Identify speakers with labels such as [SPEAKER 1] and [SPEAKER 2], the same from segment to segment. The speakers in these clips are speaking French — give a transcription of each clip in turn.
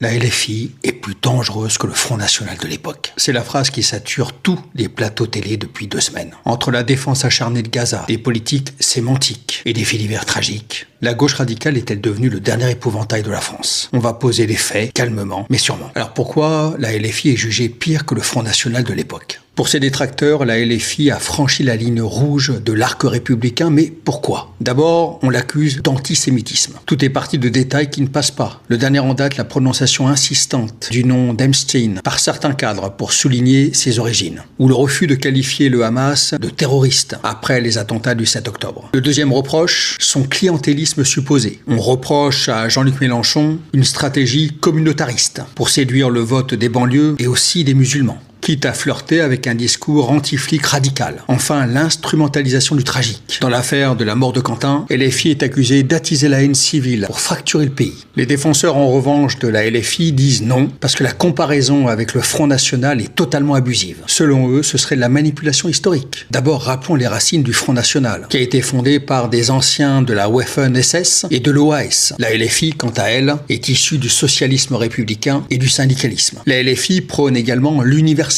[SPEAKER 1] La LFI est plus dangereuse que le Front National de l'époque. C'est la phrase qui sature tous les plateaux télé depuis 2 semaines. Entre la défense acharnée de Gaza, des politiques sémantiques et des faits divers tragiques, la gauche radicale est-elle devenue le dernier épouvantail de la France? On va poser les faits, calmement, mais sûrement. Alors pourquoi la LFI est jugée pire que le Front National de l'époque? Pour ses détracteurs, la LFI a franchi la ligne rouge de l'arc républicain, mais pourquoi? D'abord, on l'accuse d'antisémitisme. Tout est parti de détails qui ne passent pas. Le dernier en date, la prononciation insistante du nom d'Epstein par certains cadres pour souligner ses origines, ou le refus de qualifier le Hamas de terroriste après les attentats du 7 octobre. Le deuxième reproche, son clientélisme supposé. On reproche à Jean-Luc Mélenchon une stratégie communautariste pour séduire le vote des banlieues et aussi des musulmans, quitte à flirter avec un discours anti-flic radical. Enfin, l'instrumentalisation du tragique. Dans l'affaire de la mort de Quentin, LFI est accusée d'attiser la haine civile pour fracturer le pays. Les défenseurs, en revanche, de la LFI disent non, parce que la comparaison avec le Front National est totalement abusive. Selon eux, ce serait de la manipulation historique. D'abord, rappelons les racines du Front National, qui a été fondé par des anciens de la Waffen-SS et de l'OAS. La LFI, quant à elle, est issue du socialisme républicain et du syndicalisme. La LFI prône également l'universalisme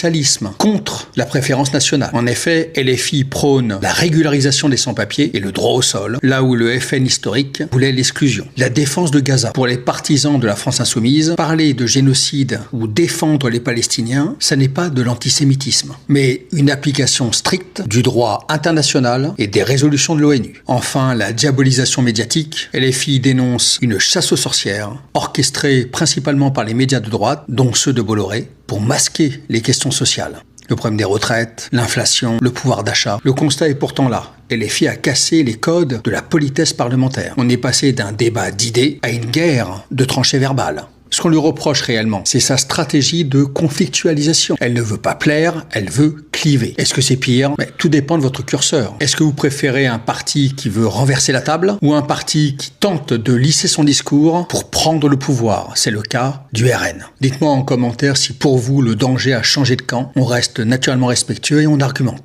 [SPEAKER 1] contre la préférence nationale. En effet, LFI prône la régularisation des sans-papiers et le droit au sol, là où le FN historique voulait l'exclusion. La défense de Gaza. Pour les partisans de la France insoumise, parler de génocide ou défendre les Palestiniens, ça n'est pas de l'antisémitisme, mais une application stricte du droit international et des résolutions de l'ONU. Enfin, la diabolisation médiatique. LFI dénonce une chasse aux sorcières, orchestrée principalement par les médias de droite, dont ceux de Bolloré, pour masquer les questions sociales. Le problème des retraites, l'inflation, le pouvoir d'achat. Le constat est pourtant là. LFI a cassé les codes de la politesse parlementaire. On est passé d'un débat d'idées à une guerre de tranchées verbales. Ce qu'on lui reproche réellement, c'est sa stratégie de conflictualisation. Elle ne veut pas plaire, elle veut cliver. Est-ce que c'est pire? Tout dépend de votre curseur. Est-ce que vous préférez un parti qui veut renverser la table ou un parti qui tente de lisser son discours pour prendre le pouvoir? C'est le cas du RN. Dites-moi en commentaire si pour vous le danger a changé de camp. On reste naturellement respectueux et on argumente.